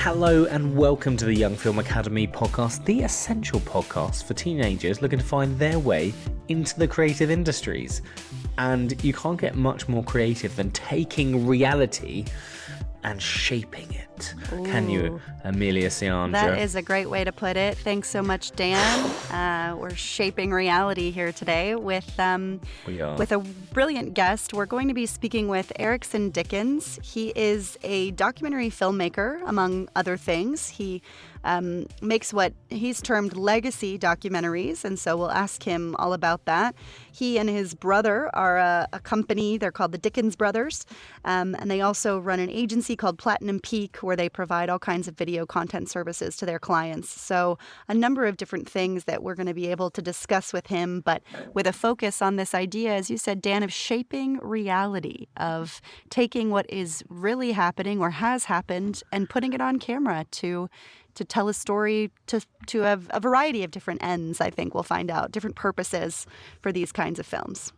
Hello and welcome to the Young Film Academy podcast, the essential podcast for teenagers looking to find their way into the creative industries. And you can't get much more creative than taking reality and shaping it. Ooh. Can you, Amelia, Sciandra? That is a great way to put it. Thanks so much, Dan. We're shaping reality here today with a brilliant guest. We're going to be speaking with Eriksen Dickens. He is a documentary filmmaker, among other things. He makes what he's termed legacy documentaries, and so we'll ask him all about that. He and his brother are a company. They're called the Dickens Brothers, and they also run an agency called Platinum Peak, where they provide all kinds of video content services to their clients. So a number of different things that we're going to be able to discuss with him, but with a focus on this idea, as you said, Dan, of shaping reality, of taking what is really happening or has happened and putting it on camera to tell a story to have a variety of different ends. I think we'll find out different purposes for these kinds of films.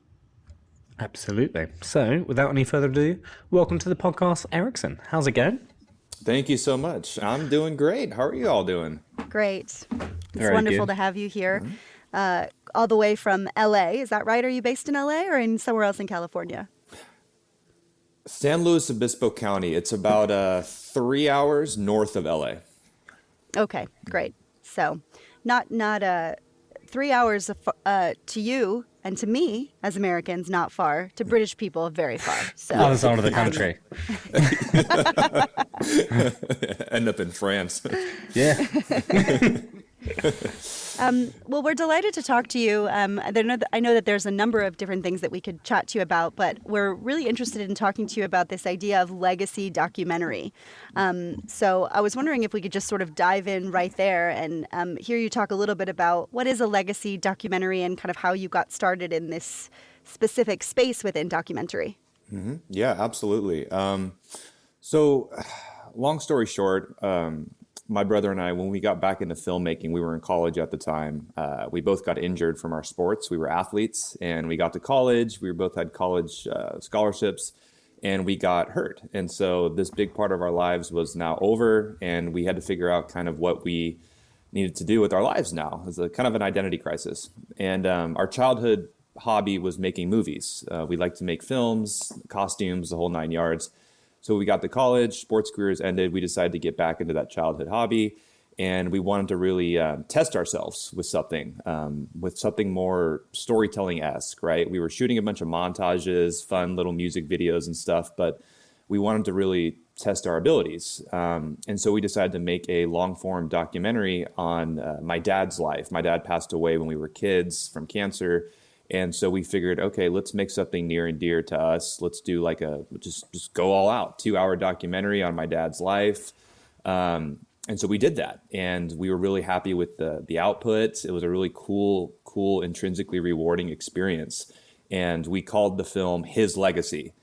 Absolutely. So, without any further ado, welcome to the podcast, Eriksen. How's it going? Thank you so much. I'm doing great. How are you all doing? Great. It's Very wonderful good to have you here, all the way from LA. Is that right? Are you based in LA or in somewhere else in California? San Luis Obispo County. It's about 3 hours north of LA. Okay, great. So, not 3 hours to you and to me as Americans, not far. To British people, very far. So, other side of the country. End up in France. Yeah. Well, we're delighted to talk to you. I know that there's a number of different things that we could chat to you about, but we're really interested in talking to you about this idea of legacy documentary. So I was wondering if we could just sort of dive in right there and hear you talk a little bit about what is a legacy documentary and kind of how you got started in this specific space within documentary. Mm-hmm. Yeah, absolutely. So long story short, my brother and I, when we got back into filmmaking, we were in college at the time. We both got injured from our sports. We were athletes, and we got to college. We both had college scholarships, and we got hurt. And so this big part of our lives was now over, and we had to figure out kind of what we needed to do with our lives now. It was a kind of an identity crisis. And our childhood hobby was making movies. We liked to make films, costumes, the whole 9 yards. So we got to college, sports careers ended. We decided to get back into that childhood hobby, and we wanted to really test ourselves with something more storytelling-esque, right? We were shooting a bunch of montages, fun little music videos and stuff, but we wanted to really test our abilities. And so we decided to make a long-form documentary on my dad's life. My dad passed away when we were kids from cancer. And so we figured, okay, let's make something near and dear to us. Let's do like just go all out, 2-hour documentary on my dad's life. And so we did that, and we were really happy with the output. It was a really cool, intrinsically rewarding experience. And we called the film His Legacy.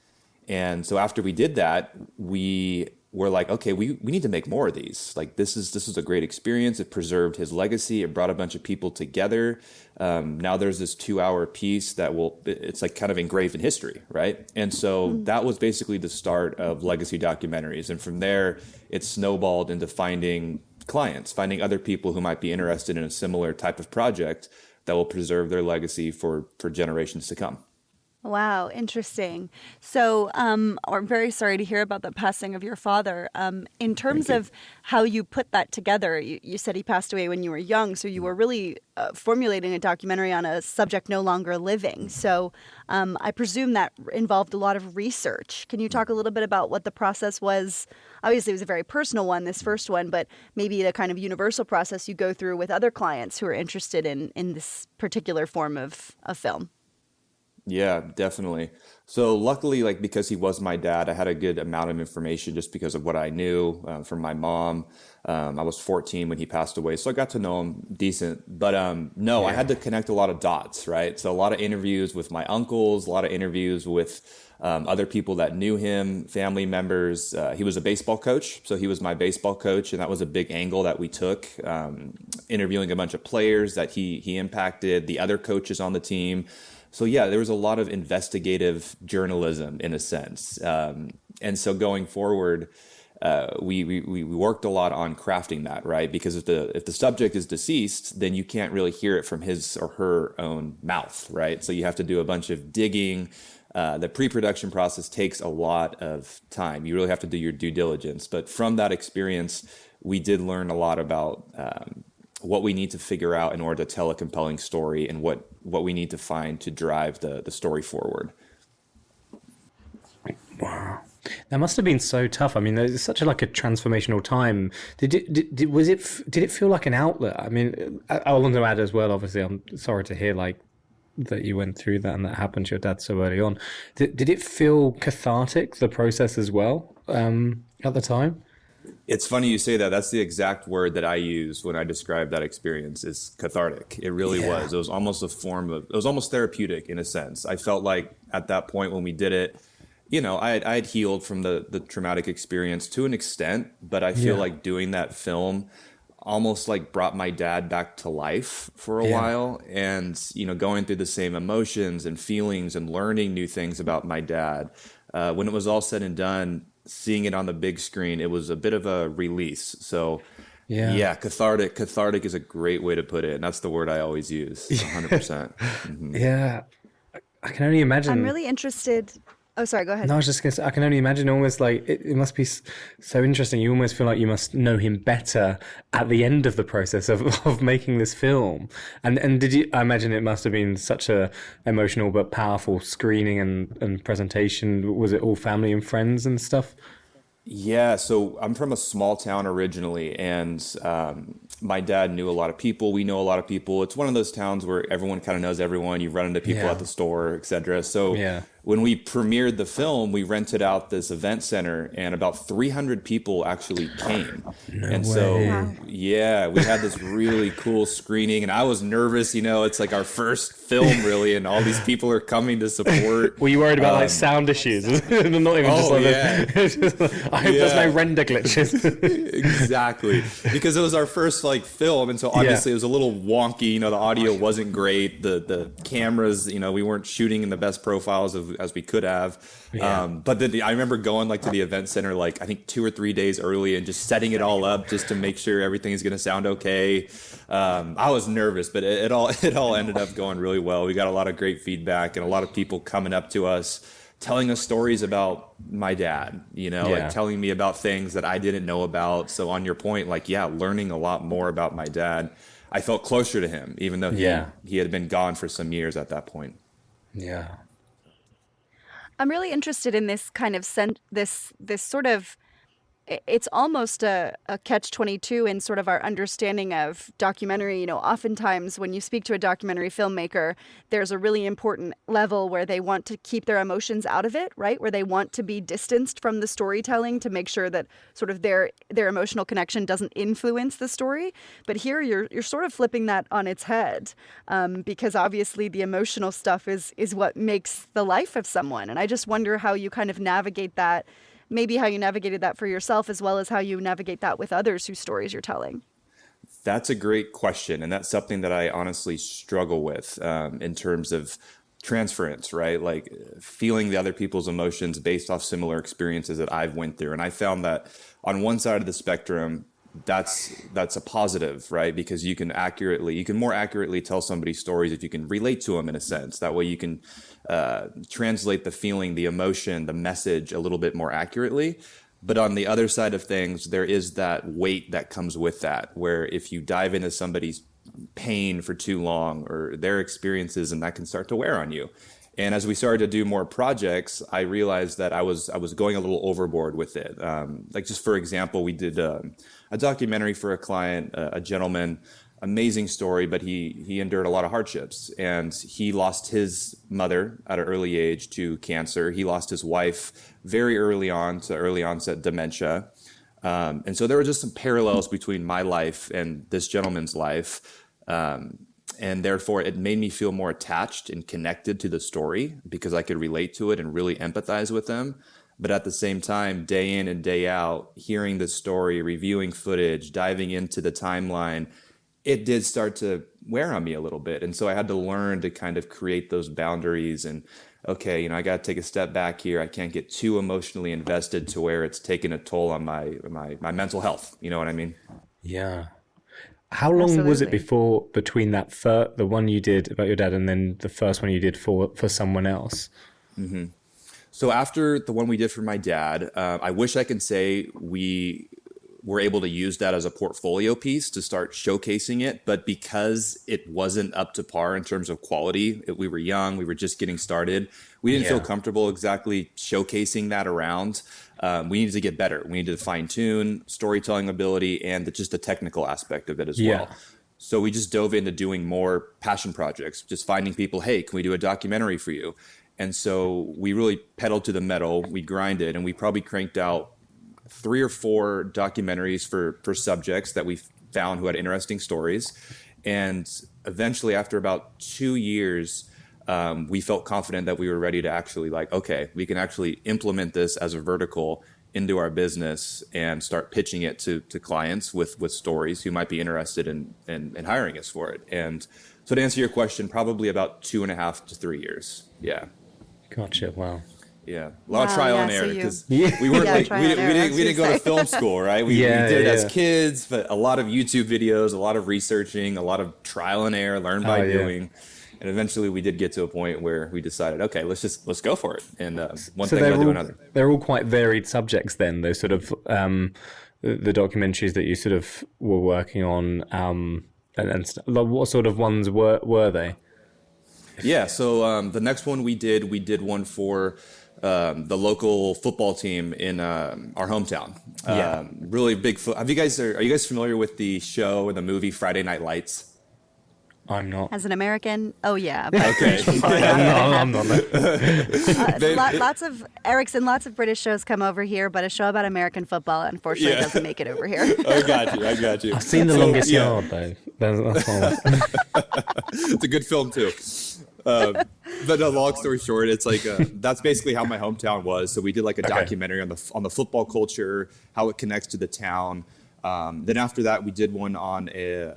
And so after we did that, we were like, okay, we need to make more of these. Like this is a great experience. It preserved his legacy. It brought a bunch of people together. Now there's this 2-hour piece it's like kind of engraved in history, right? And so that was basically the start of legacy documentaries. And from there, it snowballed into finding clients, finding other people who might be interested in a similar type of project that will preserve their legacy for generations to come. Wow, interesting. So I'm very sorry to hear about the passing of your father. In terms of how you put that together, you said he passed away when you were young, so you were really formulating a documentary on a subject no longer living. So I presume that involved a lot of research. Can you talk a little bit about what the process was? Obviously, it was a very personal one, this first one, but maybe the kind of universal process you go through with other clients who are interested in this particular form of film. Yeah, definitely. So luckily, because he was my dad, I had a good amount of information just because of what I knew from my mom. I was 14 when he passed away, so I got to know him decent. But I had to connect a lot of dots, right? So a lot of interviews with my uncles, a lot of interviews with other people that knew him, family members. He was a baseball coach, so he was my baseball coach, and that was a big angle that we took, interviewing a bunch of players that he impacted, the other coaches on the team. So yeah, there was a lot of investigative journalism in a sense. And so going forward, we worked a lot on crafting that, right? Because if the subject is deceased, then you can't really hear it from his or her own mouth, right? So you have to do a bunch of digging. The pre-production process takes a lot of time. You really have to do your due diligence. But from that experience, we did learn a lot about what we need to figure out in order to tell a compelling story, and what we need to find to drive the story forward. Wow. That must have been so tough. I mean, it's such a transformational time. Did it feel like an outlet? I mean, I want to add as well, obviously, I'm sorry to hear that you went through that and that happened to your dad so early on. Did it feel cathartic, the process as well, at the time? It's funny you say that. That's the exact word that I use when I describe that experience, is cathartic. It really was. It was almost it was almost therapeutic in a sense. I felt like at that point when we did it, I had healed from the traumatic experience to an extent, but I feel like doing that film almost brought my dad back to life for a while, and going through the same emotions and feelings and learning new things about my dad. When it was all said and done, seeing it on the big screen, it was a bit of a release. So cathartic is a great way to put it, and that's the word I always use. 100%. Mm-hmm. Yeah, I can only imagine. I'm really interested. Oh, sorry, go ahead. No, I was just going to say, I can only imagine almost it must be so interesting. You almost feel like you must know him better at the end of the process of making this film. And I imagine it must have been such a emotional but powerful screening and presentation. Was it all family and friends and stuff? Yeah, so I'm from a small town originally, and my dad knew a lot of people. We know a lot of people. It's one of those towns where everyone kind of knows everyone. You run into people at the store, etc. So when we premiered the film, we rented out this event center, and about 300 people actually came. So, we had this really cool screening, and I was nervous. It's our first film, really, and all these people are coming to support. Were you worried about sound issues? Not even I hope there's no render glitches. Exactly, because it was our first film, and so obviously it was a little wonky. The audio wasn't great. The cameras, we weren't shooting in the best profiles as we could have. But then I remember going to the event center I think 2 or 3 days early and just setting it all up just to make sure everything is going to sound okay. I was nervous, but it all ended up going really well. We got a lot of great feedback and a lot of people coming up to us, telling us stories about my dad, telling me about things that I didn't know about. So on your point, learning a lot more about my dad. I felt closer to him, even though he had been gone for some years at that point. Yeah. I'm really interested in this kind of this sort of, it's almost a catch-22 in sort of our understanding of documentary. Oftentimes when you speak to a documentary filmmaker, there's a really important level where they want to keep their emotions out of it, right? Where they want to be distanced from the storytelling to make sure that sort of their emotional connection doesn't influence the story. But here you're sort of flipping that on its head, because obviously the emotional stuff is what makes the life of someone. And I just wonder how you kind of navigate that. Maybe how you navigated that for yourself, as well as how you navigate that with others whose stories you're telling. That's a great question. And that's something that I honestly struggle with in terms of transference, right? Feeling the other people's emotions based off similar experiences that I've went through. And I found that on one side of the spectrum, that's a positive, right? Because you can more accurately tell somebody's stories if you can relate to them in a sense. That way you can translate the feeling, the emotion, the message a little bit more accurately. But on the other side of things, there is that weight that comes with that, where if you dive into somebody's pain for too long or their experiences, and that can start to wear on you. And as we started to do more projects, I realized that I was going a little overboard with it. Just for example, we did a documentary for a client, a gentleman, amazing story, but he endured a lot of hardships, and he lost his mother at an early age to cancer. He lost his wife very early on to early onset dementia. And so there were just some parallels between my life and this gentleman's life. And therefore, it made me feel more attached and connected to the story because I could relate to it and really empathize with them. But at the same time, day in and day out, hearing the story, reviewing footage, diving into the timeline, it did start to wear on me a little bit. And so I had to learn to kind of create those boundaries and okay, I got to take a step back here. I can't get too emotionally invested to where it's taking a toll on my mental health. You know what I mean? Yeah. How long was it between the one you did about your dad and then the first one you did for someone else? Mm-hmm. So after the one we did for my dad, I wish I could say we were able to use that as a portfolio piece to start showcasing it. But because it wasn't up to par in terms of quality, we were young, we were just getting started. We didn't feel comfortable exactly showcasing that around. We needed to get better. We needed to fine tune storytelling ability and just the technical aspect of it as well. So we just dove into doing more passion projects, just finding people, hey, can we do a documentary for you? And so we really pedaled to the metal, we grinded, and we probably cranked out 3 or 4 documentaries for subjects that we found who had interesting stories. And eventually, after about 2 years, we felt confident that we were ready to actually okay, we can actually implement this as a vertical into our business and start pitching it to clients with stories who might be interested in hiring us for it. And so to answer your question, probably about 2.5 to 3 years. Yeah. Gotcha. Wow. Yeah, a lot of trial and error because we weren't we didn't go to film school, right? We did it as kids, but a lot of YouTube videos, a lot of researching, a lot of trial and error, learn by doing, and eventually we did get to a point where we decided, okay, let's go for it, and one thing led to another. They're all quite varied subjects, then. Those sort of the documentaries that you sort of were working on, and what sort of ones were they? Yeah, so the next one we did one for the local football team in our hometown. Really big. Are you guys familiar with the show or the movie Friday Night Lights? I'm not. As an American, oh yeah. Okay. I'm not. Lots of lots of British shows come over here, but a show about American football unfortunately doesn't make it over here. I got you. I've seen The Longest Yard though. That's all. It's a good film too. But long story short, it's that's basically how my hometown was. So we did a documentary on the football culture, how it connects to the town. Then after that, we did one on a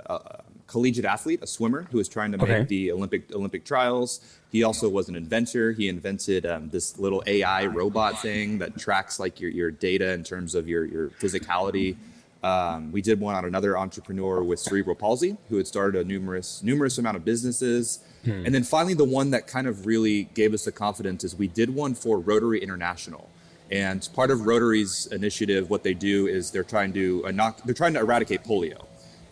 collegiate athlete, a swimmer who was trying to make the Olympic trials. He also was an inventor. He invented this little AI robot thing that tracks your data in terms of your physicality. We did one on another entrepreneur with cerebral palsy who had started a numerous amount of businesses. And then finally, the one that kind of really gave us the confidence is we did one for Rotary International. And part of Rotary's initiative, what they do is they're trying to eradicate polio.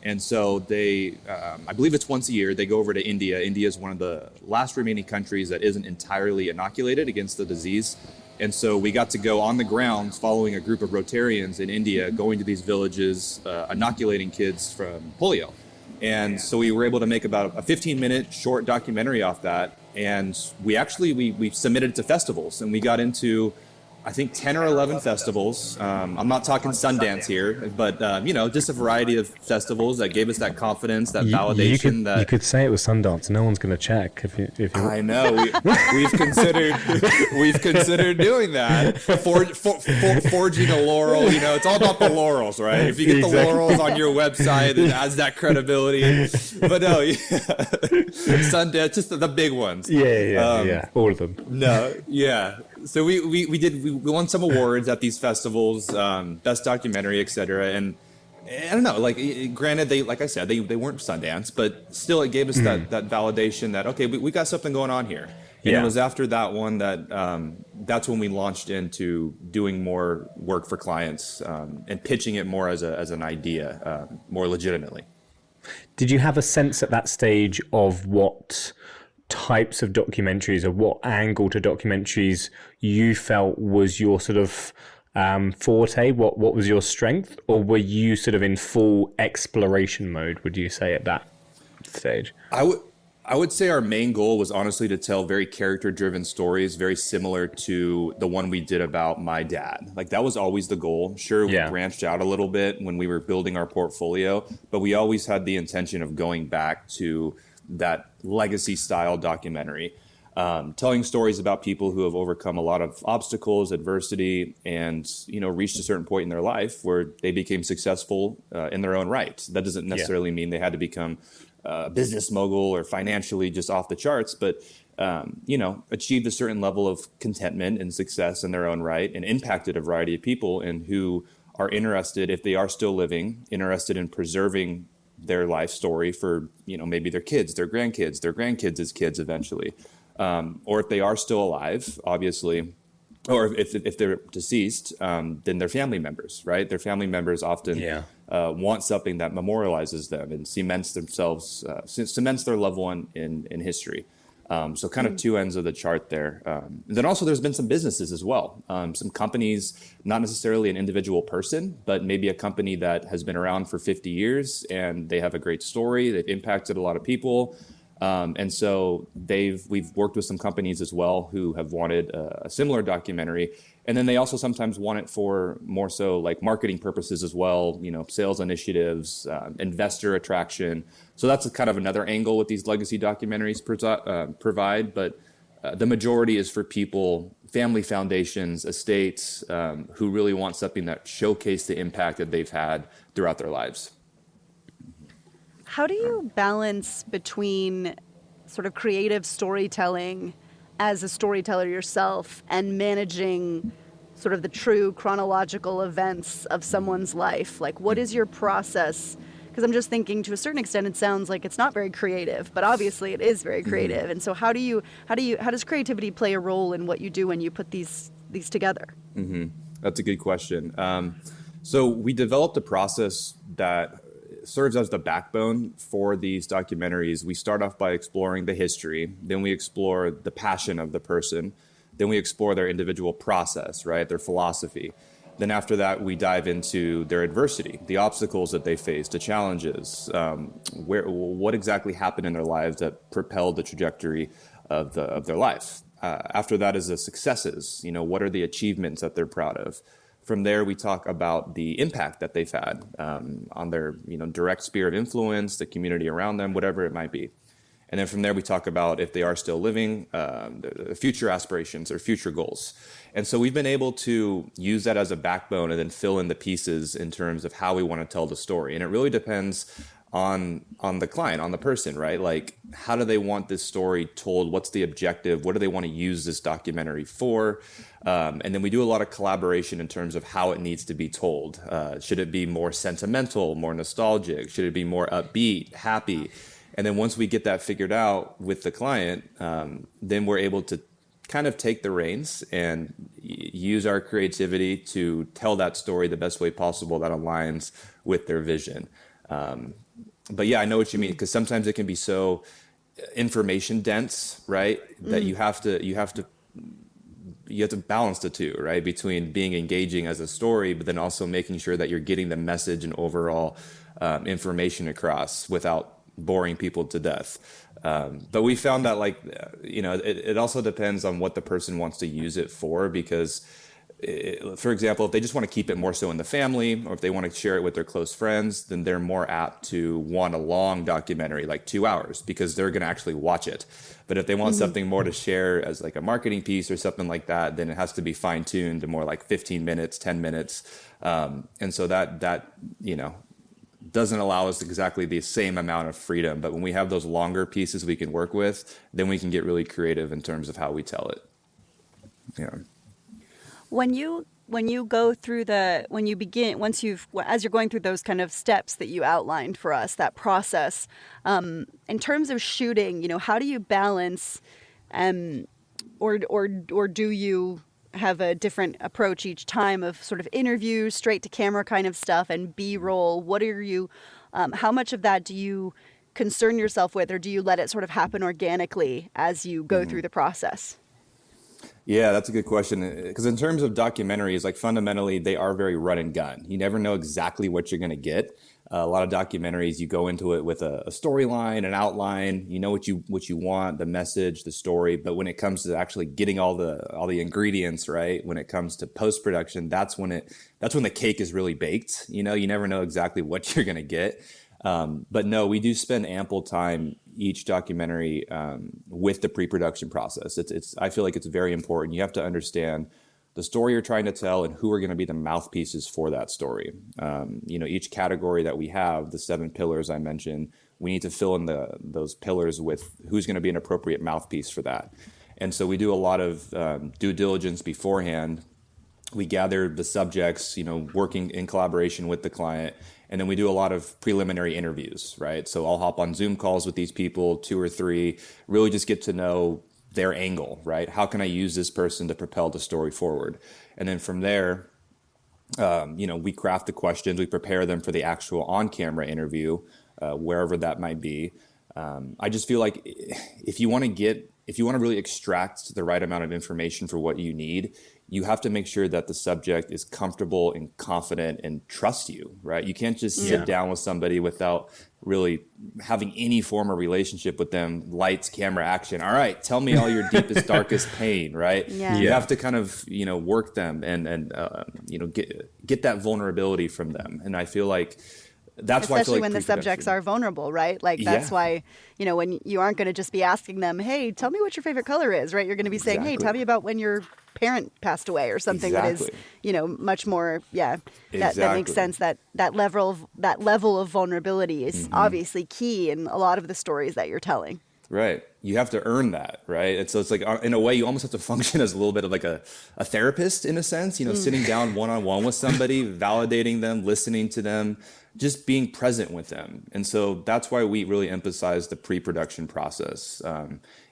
And so they, I believe it's once a year, they go over to India. India is one of the last remaining countries that isn't entirely inoculated against the disease. And so we got to go on the ground following a group of Rotarians in India, going to these villages, inoculating kids from polio. And so we were able to make about a 15-minute short documentary off that. And we submitted it to festivals, and we got into, I think, 10 or 11 festivals. I'm not talking Sundance here, but, just a variety of festivals that gave us that confidence, that validation. You could say it was Sundance. No one's going to check if you. I know. We've considered doing that. Forging a laurel. It's all about the laurels, right? If you get the laurels on your website, it adds that credibility. But no, Sundance, just the big ones. Yeah. All of them. No, yeah. So we won some awards at these festivals, best documentary, etc. And I don't know, granted, they weren't Sundance, but still it gave us that validation that, okay, we got something going on here. And it was after that one that that's when we launched into doing more work for clients and pitching it more as an idea, more legitimately. Did you have a sense at that stage of what types of documentaries or what angle to documentaries you felt was your sort of forte? What was your strength? Or were you sort of in full exploration mode, would you say, at that stage? I would say our main goal was honestly to tell very character-driven stories, very similar to the one we did about my dad. That was always the goal. Sure, we branched out a little bit when we were building our portfolio, but we always had the intention of going back to that legacy style documentary, telling stories about people who have overcome a lot of obstacles, adversity, and reached a certain point in their life where they became successful in their own right. That doesn't necessarily mean they had to become a business mogul or financially just off the charts, but achieved a certain level of contentment and success in their own right and impacted a variety of people, and who are interested, if they are still living, interested in preserving their life story for, maybe their kids, their grandkids' kids eventually. Or if they are still alive, obviously, or if they're deceased, then their family members, right? Their family members often want something that memorializes them and cements their loved one in history. So kind of two ends of the chart there. Then also there's been some businesses as well. Some companies, not necessarily an individual person, but maybe a company that has been around for 50 years and they have a great story. They've impacted a lot of people. And so we've worked with some companies as well who have wanted a similar documentary. And then they also sometimes want it for more so like marketing purposes as well, sales initiatives, investor attraction. So that's kind of another angle what these legacy documentaries provide. But the majority is for people, family foundations, estates, who really want something that showcase the impact that they've had throughout their lives. How do you balance between sort of creative storytelling as a storyteller yourself and managing sort of the true chronological events of someone's life? Like, what is your process? Because I'm just thinking, to a certain extent, it sounds like it's not very creative, but obviously it is very creative. And so how does creativity play a role in what you do when you put these together? That's a good question. So we developed a process that serves as the backbone for these documentaries. We start off by exploring the history, then we explore the passion of the person, then we explore their individual process, right, their philosophy. Then after that, we dive into their adversity, the obstacles that they faced, the challenges, what exactly happened in their lives that propelled the trajectory of their life. After that is the successes, what are the achievements that they're proud of. From there, we talk about the impact that they've had on their direct sphere of influence, the community around them, whatever it might be. And then from there, we talk about, if they are still living, the future aspirations or future goals. And so we've been able to use that as a backbone and then fill in the pieces in terms of how we want to tell the story. And it really depends on the client, on the person, right? Like, how do they want this story told? What's the objective? What do they want to use this documentary for? And then we do a lot of collaboration in terms of how it needs to be told. Should it be more sentimental, more nostalgic? Should it be more upbeat, happy? And then once we get that figured out with the client, then we're able to kind of take the reins and use our creativity to tell that story the best way possible that aligns with their vision. But yeah, I know what you mean, because sometimes it can be so information dense, right? That you have to balance the two, right? Between being engaging as a story, but then also making sure that you're getting the message and overall information across without boring people to death. But we found that, it also depends on what the person wants to use it for, because for example, if they just want to keep it more so in the family, or if they want to share it with their close friends, then they're more apt to want a long documentary, like 2 hours, because they're going to actually watch it. But if they want something more to share as like a marketing piece or something like that, then it has to be fine-tuned to more like 15 minutes, 10 minutes. And so that doesn't allow us exactly the same amount of freedom. But when we have those longer pieces we can work with, then we can get really creative in terms of how we tell it. Yeah. When you go through as you're going through those kind of steps that you outlined for us, that process, in terms of shooting, how do you balance, or do you have a different approach each time of sort of interview, straight to camera kind of stuff, and B-roll? What are you, how much of that do you concern yourself with, or do you let it sort of happen organically as you go through the process? Yeah, that's a good question. Because in terms of documentaries, like fundamentally, they are very run and gun. You never know exactly what you're going to get. A lot of documentaries, you go into it with a storyline, an outline. You know what you want, the message, the story. But when it comes to actually getting all the ingredients, right? When it comes to post production, that's when the cake is really baked. You never know exactly what you're going to get. But no, we do spend ample time each documentary with the pre-production process. I feel like it's very important. You have to understand the story you're trying to tell and who are going to be the mouthpieces for that story. Each category that we have, the 7 pillars I mentioned, we need to fill in those pillars with who's going to be an appropriate mouthpiece for that. And so we do a lot of due diligence beforehand. We gather the subjects, working in collaboration with the client. And then we do a lot of preliminary interviews, right? So I'll hop on Zoom calls with these people, 2 or 3, really just get to know their angle, right? How can I use this person to propel the story forward? And then from there, we craft the questions, we prepare them for the actual on-camera interview, wherever that might be. I just feel like if you want to really extract the right amount of information for what you need, you have to make sure that the subject is comfortable and confident and trust you, right? You can't just sit down with somebody without really having any form of relationship with them. Lights, camera, action. All right, tell me all your deepest, darkest pain, right? Yeah. You have to kind of, work them and get that vulnerability from them. And I feel like that's why I feel like when the subjects are vulnerable, right? Like that's why, when you aren't going to just be asking them, hey, tell me what your favorite color is, right? You're going to be saying, hey, tell me about when your parent passed away or something that is, much more, that makes sense. That level of vulnerability is obviously key in a lot of the stories that you're telling. Right. You have to earn that, right? And so it's like, in a way, you almost have to function as a little bit of like a therapist in a sense, sitting down one-on-one with somebody, validating them, listening to them, just being present with them. And so that's why we really emphasize the pre-production process.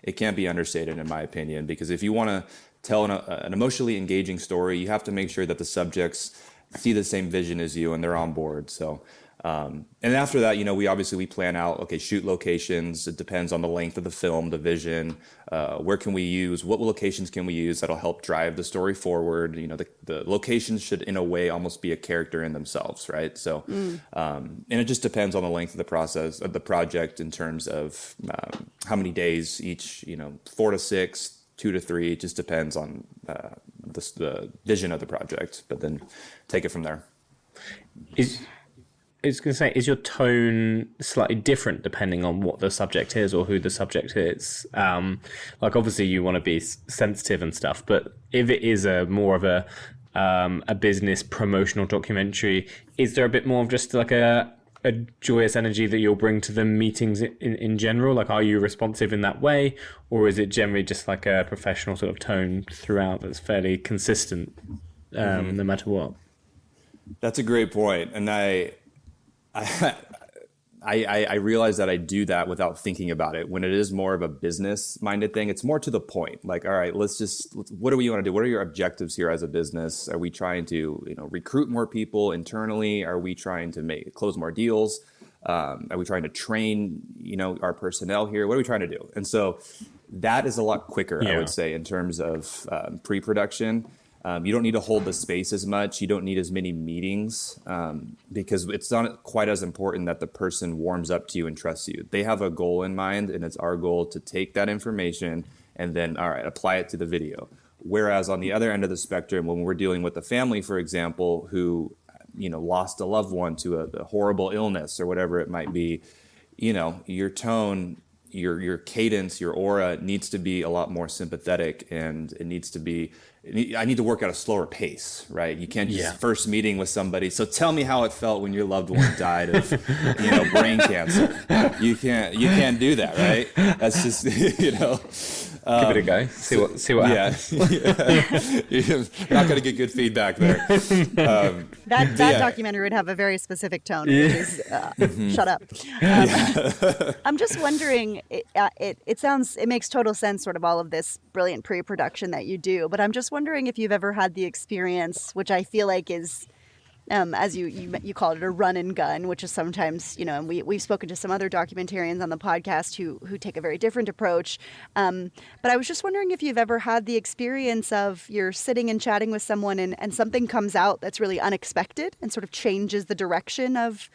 It can't be understated, in my opinion, because if you want to tell an emotionally engaging story, you have to make sure that the subjects see the same vision as you and they're on board. So, and after that, we plan out, okay, shoot locations. It depends on the length of the film, the vision, where can we use, what locations can we use that'll help drive the story forward. The locations should in a way almost be a character in themselves, right? So, and it just depends on the length of the process of the project in terms of how many days each, 4 to 6, 2 to 3, it just depends on the vision of the project, but then take it from there. I was going to say, is your tone slightly different depending on what the subject is or who the subject is? Obviously you want to be sensitive and stuff, but if it is more of a business promotional documentary, is there a bit more of just like a joyous energy that you'll bring to the meetings in general? Like, are you responsive in that way, or is it generally just like a professional sort of tone throughout that's fairly consistent, no matter what? That's a great point. And I realize that I do that without thinking about it. When it is more of a business-minded thing, it's more to the point. Like, all right, what do we want to do? What are your objectives here as a business? Are we trying to, recruit more people internally? Are we trying to close more deals? Are we trying to train, our personnel here? What are we trying to do? And so that is a lot quicker, I would say, in terms of pre-production. You don't need to hold the space as much. You don't need as many meetings because it's not quite as important that the person warms up to you and trusts you. They have a goal in mind, and it's our goal to take that information and then, all right, apply it to the video. Whereas on the other end of the spectrum, when we're dealing with a family, for example, who lost a loved one to a horrible illness or whatever it might be, your tone, your cadence, your aura needs to be a lot more sympathetic, and it needs to be. I need to work at a slower pace, right? You can't just first meeting with somebody. So tell me how it felt when your loved one died of, brain cancer. You can't do that, right? That's just, give it a go. See what happens. You're not going to get good feedback there. That documentary would have a very specific tone, which is shut up. I'm just wondering. It makes total sense, sort of all of this brilliant pre-production that you do, but I'm just wondering if you've ever had the experience, which I feel like is, as you call it, a run and gun, which is sometimes, and we've spoken to some other documentarians on the podcast who take a very different approach. But I was just wondering if you've ever had the experience of you're sitting and chatting with someone and something comes out that's really unexpected and sort of changes the direction of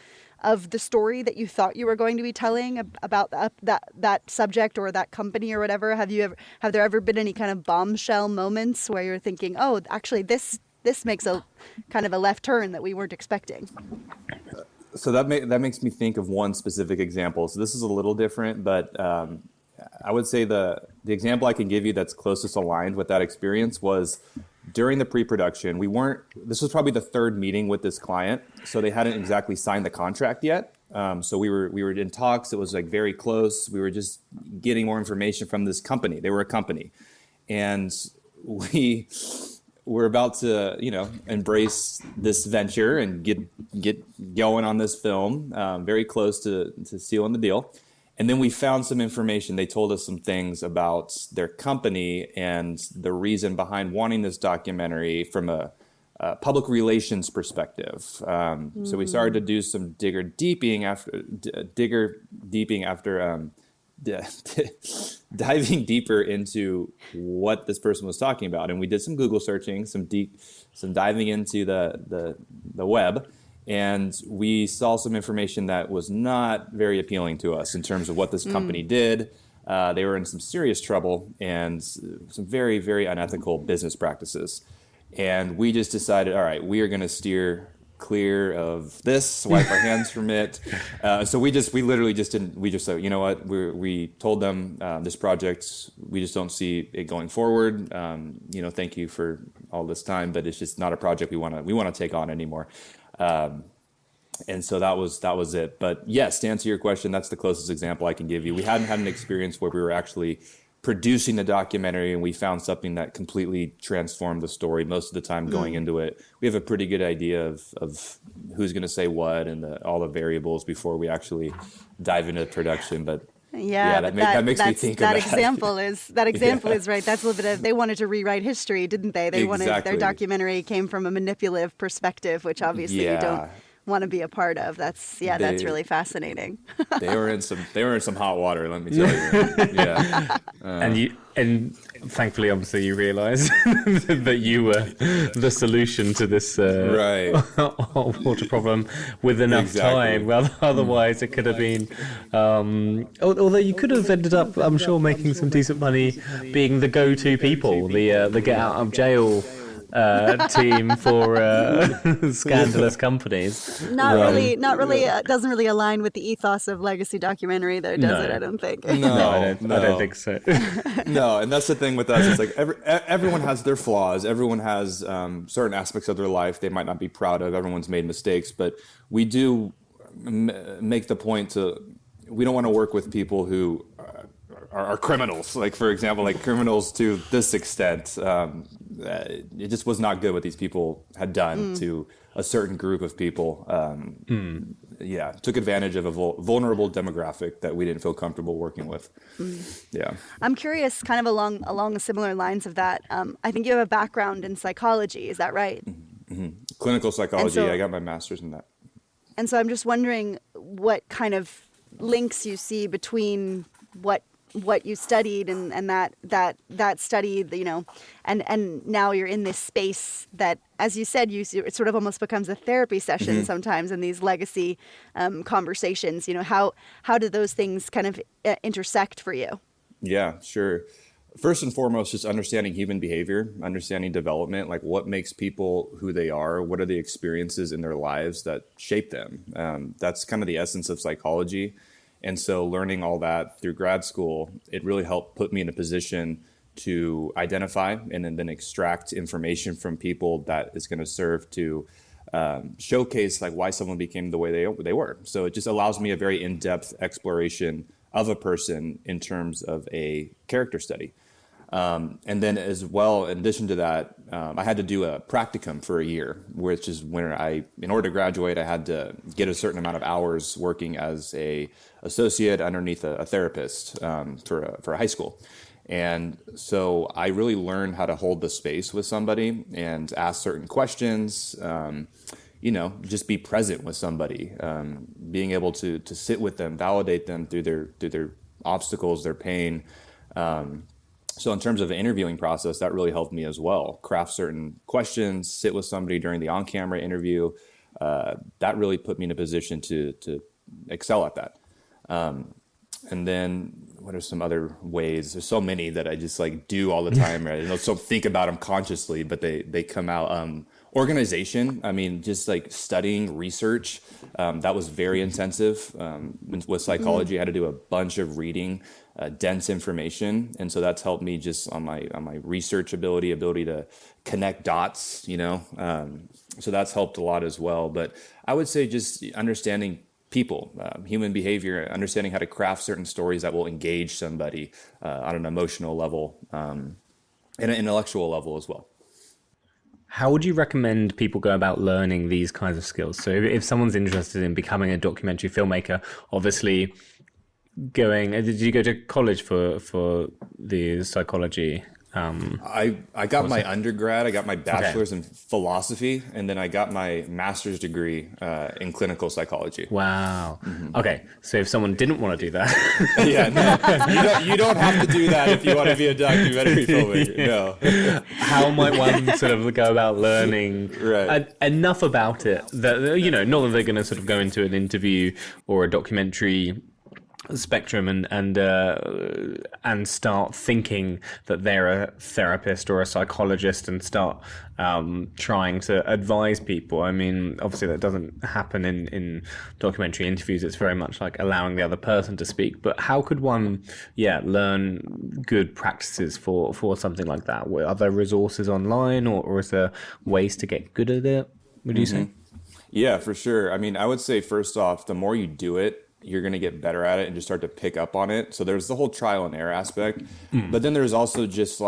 the story that you thought you were going to be telling about that subject or that company or whatever. Have there ever been any kind of bombshell moments where you're thinking, oh, actually this makes a kind of a left turn that we weren't expecting? So that makes me think of one specific example. So this is a little different, but I would say the example I can give you that's closest aligned with that experience was during the pre-production. This was probably the third meeting with this client, so they hadn't exactly signed the contract yet. So we were in talks. It was like very close. We were just getting more information from this company. They were a company, and we were about to, embrace this venture and get going on this film. Very close to sealing the deal. And then we found some information. They told us some things about their company and the reason behind wanting this documentary from a public relations perspective. So we started to do some digger deeping after diving deeper into what this person was talking about. And we did some Google searching, some diving into the web. And we saw some information that was not very appealing to us in terms of what this company did. They were in some serious trouble and some very, very unethical business practices. And we just decided, all right, we are going to steer clear of this, wipe our hands from it. So we literally just didn't, we just said, you know what, we told them this project, we just don't see it going forward. Thank you for all this time, but it's just not a project we want to take on anymore. And so that was it. But yes, to answer your question, that's the closest example I can give you. We hadn't had an experience where we were actually producing the documentary and we found something that completely transformed the story. Most of the time going into it, we have a pretty good idea of who's going to say what and all the variables before we actually dive into production. But that makes me think that of example is right. That's a little bit of, they wanted to rewrite history, didn't they? They wanted, their documentary came from a manipulative perspective, which obviously you don't want to be a part of. That's really fascinating. They were in some hot water, let me tell you. Yeah. And thankfully, obviously, you realise that you were the solution to this water problem with enough time. Well, otherwise, it could have been. Although you could have ended up, I'm sure, making some decent money being the go-to people, the get out of jail team for scandalous companies. Not really. Doesn't really align with the ethos of legacy documentary, though, does it? I don't think. No, I don't think so. No, and that's the thing with us. It's like everyone has their flaws. Everyone has certain aspects of their life they might not be proud of. Everyone's made mistakes, but we do make the point to. We don't want to work with people who are criminals. Like, for example, like criminals to this extent. It just was not good what these people had done to a certain group of people. Took advantage of a vulnerable demographic that we didn't feel comfortable working with. Yeah. I'm curious, kind of along similar lines of that. I think you have a background in psychology. Is that right? Mm-hmm. Clinical psychology. I got my master's in that. And so I'm just wondering what kind of links you see between what you studied and that study, and now you're in this space that, as you said, it sort of almost becomes a therapy session sometimes in these legacy conversations. How do those things kind of intersect for you? Yeah, sure. First and foremost, just understanding human behavior, understanding development, like what makes people who they are, what are the experiences in their lives that shape them. That's kind of the essence of psychology. And so learning all that through grad school, it really helped put me in a position to identify and then extract information from people that is going to serve to showcase like why someone became the way they were. So it just allows me a very in-depth exploration of a person in terms of a character study. And then as well, in addition to that, I had to do a practicum for a year, which is when in order to graduate, I had to get a certain amount of hours working as a associate underneath a therapist for a high school. And so I really learned how to hold the space with somebody and ask certain questions, just be present with somebody, being able to sit with them, validate them through their obstacles, their pain. So in terms of the interviewing process, that really helped me as well. Craft certain questions, sit with somebody during the on-camera interview. That really put me in a position to excel at that. And then what are some other ways? There's so many that I just like do all the time. Right? I don't think about them consciously, but they come out. Organization. I mean, just like studying research. That was very intensive. With psychology, I had to do a bunch of reading. Dense information, and so that's helped me just on my research ability to connect dots. So that's helped a lot as well. But I would say just understanding people, human behavior, understanding how to craft certain stories that will engage somebody on an emotional level and an intellectual level as well. How would you recommend people go about learning these kinds of skills? So if someone's interested in becoming a documentary filmmaker, obviously did you go to college for the psychology? I got my undergrad, I got my bachelor's in philosophy, and then I got my master's degree in clinical psychology. Wow. Mm-hmm. Okay, so if someone didn't want to do that... Yeah, no, you don't have to do that if you want to be a documentary filmmaker, no. How might one sort of go about learning enough about it that, not that they're going to sort of go into an interview or a documentary spectrum and start thinking that they're a therapist or a psychologist and start trying to advise people. I mean, obviously that doesn't happen in documentary interviews. It's very much like allowing the other person to speak. But how could one, learn good practices for something like that? Are there resources online or is there ways to get good at it, would you say? Yeah, for sure. I mean, I would say first off, the more you do it, you're going to get better at it and just start to pick up on it. So there's the whole trial and error aspect. But then there's also just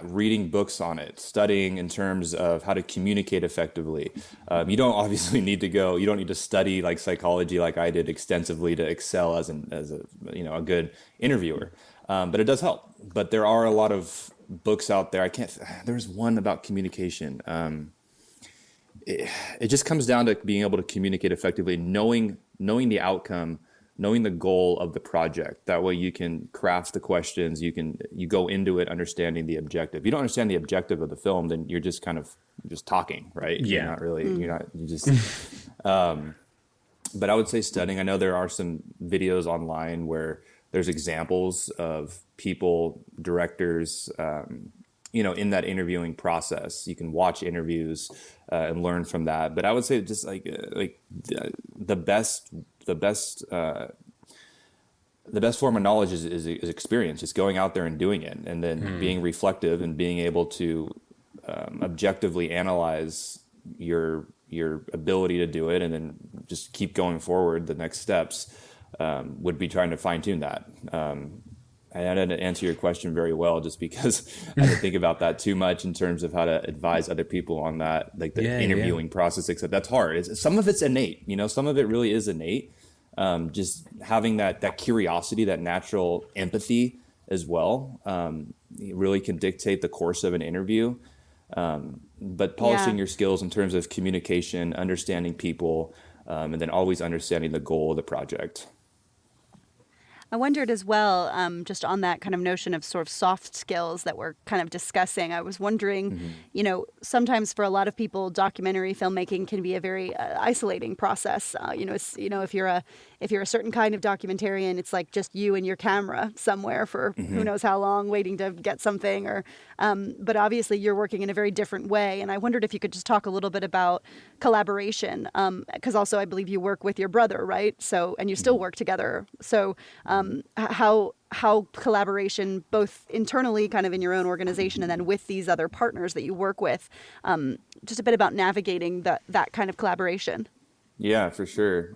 reading books on it, studying in terms of how to communicate effectively. You don't obviously need to study like psychology like I did extensively to excel as a good interviewer. But it does help. But there are a lot of books out there. There's one about communication. It just comes down to being able to communicate effectively, knowing the outcome, knowing the goal of the project. That way you can craft the questions, you go into it understanding the objective. If you don't understand the objective of the film, then you're just kind of just talking, right? Yeah. But I would say studying. I know there are some videos online where there's examples of people, directors, in that interviewing process. You can watch interviews and learn from that. But I would say just the best form of knowledge is experience. Just going out there and doing it, and then being reflective and being able to objectively analyze your ability to do it, and then just keep going forward. The next steps would be trying to fine tune that. I didn't answer your question very well just because I didn't think about that too much in terms of how to advise other people on that, like the interviewing process, except that's hard. Some of it's innate, some of it really is innate. Just having that curiosity, that natural empathy as well, really can dictate the course of an interview. But polishing your skills in terms of communication, understanding people, and then always understanding the goal of the project. I wondered as well, just on that kind of notion of sort of soft skills that we're kind of discussing, I was wondering, sometimes for a lot of people, documentary filmmaking can be a very isolating process. If you're a certain kind of documentarian, it's like just you and your camera somewhere for who knows how long waiting to get something. But obviously you're working in a very different way. And I wondered if you could just talk a little bit about collaboration, because also I believe you work with your brother, right? So, and you still work together. So how collaboration, both internally kind of in your own organization and then with these other partners that you work with, just a bit about navigating that kind of collaboration. Yeah, for sure.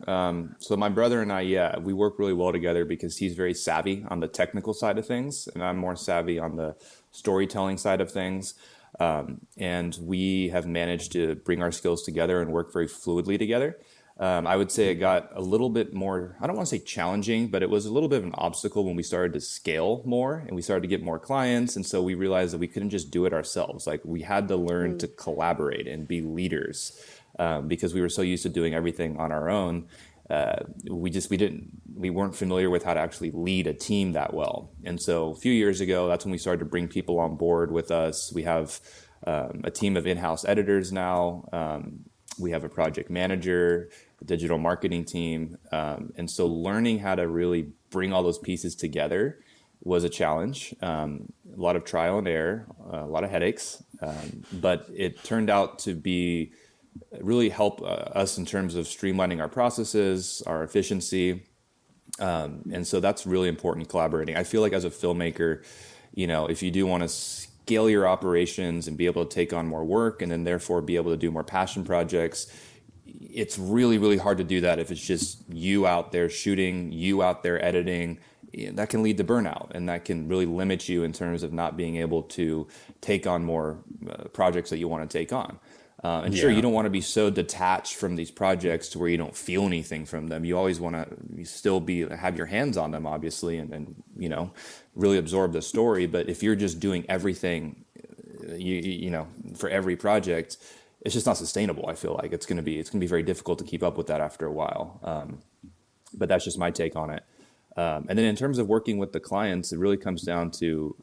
So my brother and I, we work really well together because he's very savvy on the technical side of things, and I'm more savvy on the storytelling side of things. And we have managed to bring our skills together and work very fluidly together. I would say it got a little bit more, I don't want to say challenging, but it was a little bit of an obstacle when we started to scale more and we started to get more clients. And so we realized that we couldn't just do it ourselves. Like we had to learn to collaborate and be leaders, because we were so used to doing everything on our own. We weren't familiar with how to actually lead a team that well. And so a few years ago, that's when we started to bring people on board with us. We have a team of in-house editors now. We have a project manager, a digital marketing team. And so learning how to really bring all those pieces together was a challenge. A lot of trial and error, a lot of headaches. But it turned out to be really help us in terms of streamlining our processes, our efficiency. And so that's really important, collaborating. I feel like as a filmmaker, if you do want to scale your operations and be able to take on more work and then therefore be able to do more passion projects, it's really, really hard to do that if it's just you out there shooting, you out there editing. That can lead to burnout, and that can really limit you in terms of not being able to take on more projects that you want to take on. And sure, you don't want to be so detached from these projects to where you don't feel anything from them. You always want to still have your hands on them, obviously, and really absorb the story. But if you're just doing everything, for every project, it's just not sustainable. I feel like it's going to be very difficult to keep up with that after a while. But that's just my take on it. And then in terms of working with the clients, it really comes down to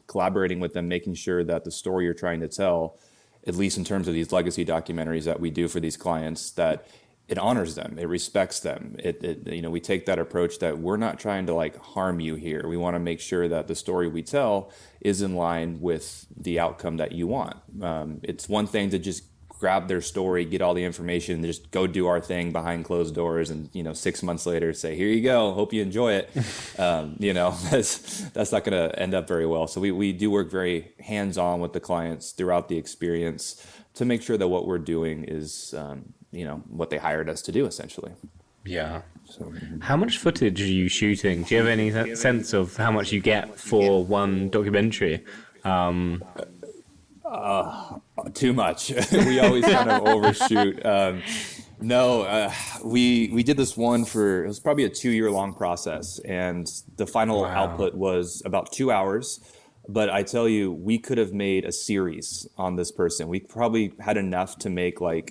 collaborating with them, making sure that the story you're trying to tell, at least in terms of these legacy documentaries that we do for these clients, that it honors them, it respects them. We take that approach that we're not trying to like harm you here. We want to make sure that the story we tell is in line with the outcome that you want. It's one thing to just grab their story, get all the information, and just go do our thing behind closed doors, and 6 months later say, here you go, hope you enjoy it. That's not going to end up very well. So we do work very hands-on with the clients throughout the experience to make sure that what we're doing is what they hired us to do, essentially. Yeah. So, how much footage are you shooting? Do you have any sense of how much you get for one documentary? Too much. We always kind of overshoot. We did this one it was probably a 2-year long process, and the final output was about 2 hours. But I tell you, we could have made a series on this person. We probably had enough to make a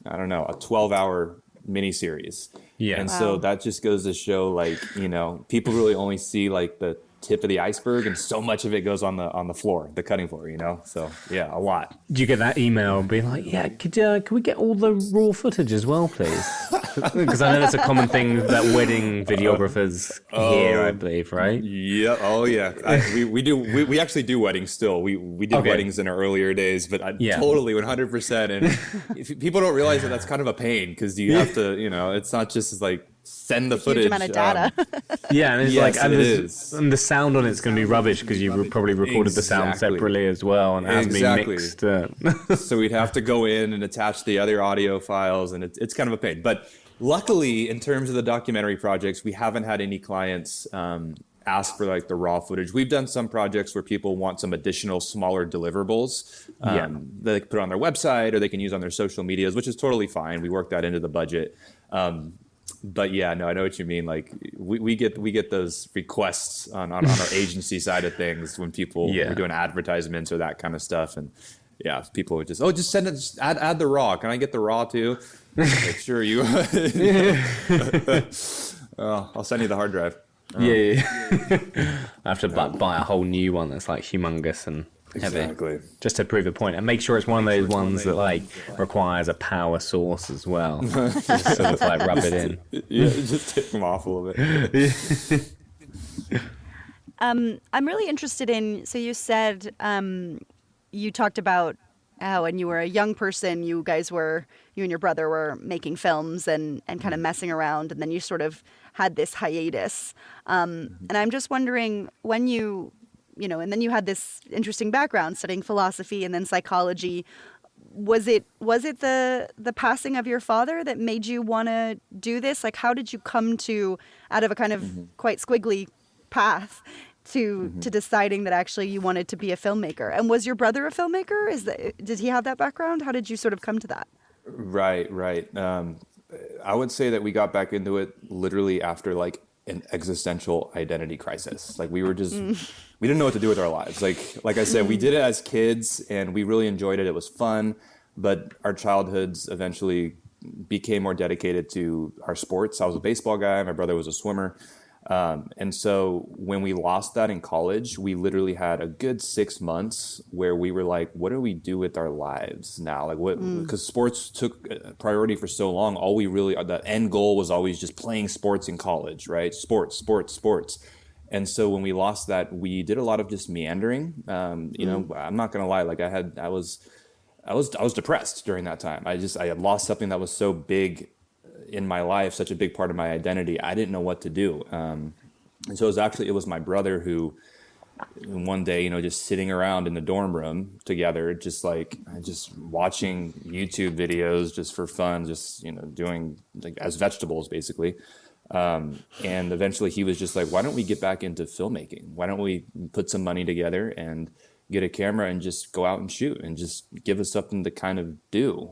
12-hour miniseries. Yeah. And so that just goes to show, people really only see the tip of the iceberg, and so much of it goes on the floor, the cutting floor, So yeah, a lot. Do you get that email being like, yeah, could we get all the raw footage as well, please? Because I know that's a common thing that wedding videographers hear, I believe, right? Yeah. Oh yeah. We do. We actually do weddings still. We did weddings in our earlier days, but totally 100%. And if people don't realize that's kind of a pain, because you have to, it's not just send the footage. Huge amount of data. And it's and the sound on it's going to be rubbish because you probably recorded the sound separately as well, and it has been mixed. So we'd have to go in and attach the other audio files, and it's kind of a pain. But luckily, in terms of the documentary projects, we haven't had any clients ask for the raw footage. We've done some projects where people want some additional smaller deliverables that they can put on their website or they can use on their social medias, which is totally fine. We work that into the budget. But yeah, no, I know what you mean. We get those requests on our agency side of things when people are doing advertisements or that kind of stuff, and people would just send it, add the raw. Can I get the raw too? Sure, you. I'll send you the hard drive. I have to buy a whole new one that's humongous and heavy, just to prove a point, and make sure it's one of those ones that requires a power source as well. Just sort of rub it in. Yeah, just take them off a little bit. I'm really interested in. So you said you talked about how when you were a young person, you and your brother were making films and kind of messing around, and then you sort of had this hiatus. And I'm just wondering, when and then you had this interesting background studying philosophy and then psychology. Was it the passing of your father that made you want to do this? How did you come to, out of a kind of quite squiggly path, to deciding that actually you wanted to be a filmmaker? And was your brother a filmmaker? Did he have that background? How did you sort of come to that? Right. I would say that we got back into it literally after an existential identity crisis. We were just, we didn't know what to do with our lives. Like I said, we did it as kids and we really enjoyed it. It was fun, but our childhoods eventually became more dedicated to our sports. I was a baseball guy. My brother was a swimmer. And so when we lost that in college, we literally had a good 6 months where we were like, what do we do with our lives now? Because sports took priority for so long. The end goal was always just playing sports in college, right? Sports. And so when we lost that, we did a lot of just meandering. I'm not going to lie. I was depressed during that time. I had lost something that was so big in my life, such a big part of my identity. I didn't know what to do. And so it was my brother who one day, just sitting around in the dorm room together, just watching YouTube videos just for fun, just, doing like as vegetables basically. And eventually he was just like, why don't we get back into filmmaking? Why don't we put some money together and get a camera and just go out and shoot and just give us something to kind of do?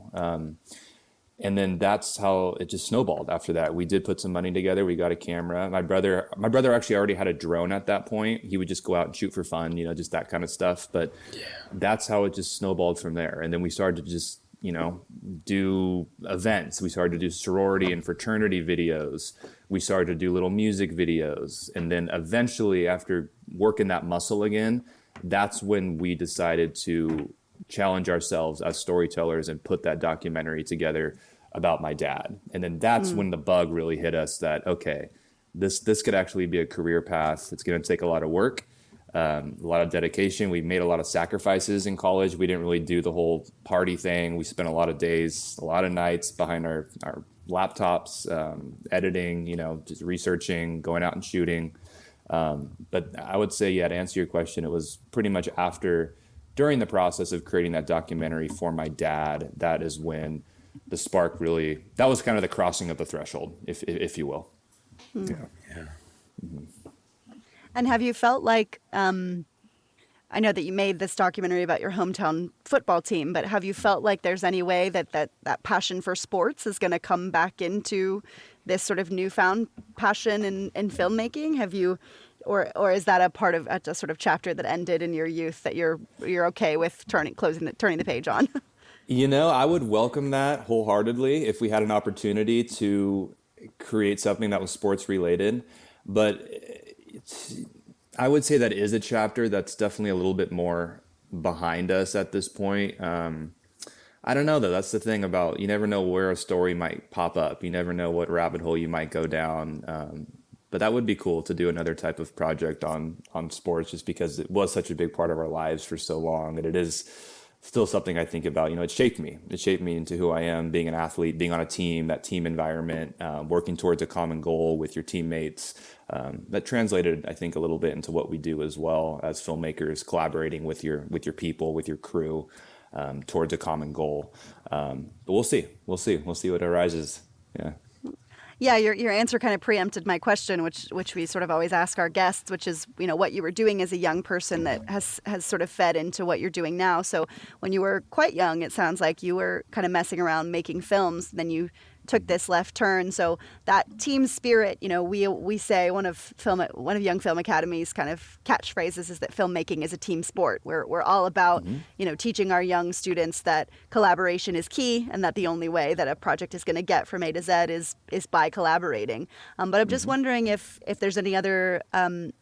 And then that's how it just snowballed after that. We did put some money together. We got a camera. My brother actually already had a drone at that point. He would just go out and shoot for fun, just that kind of stuff. But that's how it just snowballed from there. And then we started to just, do events. We started to do sorority and fraternity videos. We started to do little music videos. And then eventually, after working that muscle again, that's when we decided to challenge ourselves as storytellers and put that documentary together about my dad. And then that's when the bug really hit us that, okay, this could actually be a career path. It's going to take a lot of work, a lot of dedication. We made a lot of sacrifices in college. We didn't really do the whole party thing. We spent a lot of days, a lot of nights behind our laptops, editing, just researching, going out and shooting. But I would say, to answer your question, it was pretty much during the process of creating that documentary for my dad, that is when the spark really, that was kind of the crossing of the threshold, if you will. Yeah. Mm-hmm. And have you felt like, I know that you made this documentary about your hometown football team, but have you felt like there's any way that passion for sports is going to come back into this sort of newfound passion in filmmaking? Have you, or is that a part of a sort of chapter that ended in your youth that you're okay with turning the page on? I would welcome that wholeheartedly if we had an opportunity to create something that was sports related. But I would say that is a chapter that's definitely a little bit more behind us at this point. I don't know, though. That's the thing about, you never know where a story might pop up. You never know what rabbit hole you might go down. But that would be cool to do another type of project on sports, just because it was such a big part of our lives for so long. And it is still something I think about. It shaped me. It shaped me into who I am, being an athlete, being on a team, that team environment, working towards a common goal with your teammates. That translated, I think, a little bit into what we do as well as filmmakers, collaborating with your people, with your crew, towards a common goal. But we'll see. We'll see what arises. Yeah. Yeah, your answer kind of preempted my question, which we sort of always ask our guests, which is, what you were doing as a young person that has sort of fed into what you're doing now. So when you were quite young, it sounds like you were kind of messing around making films. Then you took this left turn. So that team spirit, we say one of Young Film Academy's kind of catchphrases is that filmmaking is a team sport. We're all about, teaching our young students that collaboration is key, and that the only way that a project is going to get from A to Z is by collaborating. But I'm just wondering if there's any other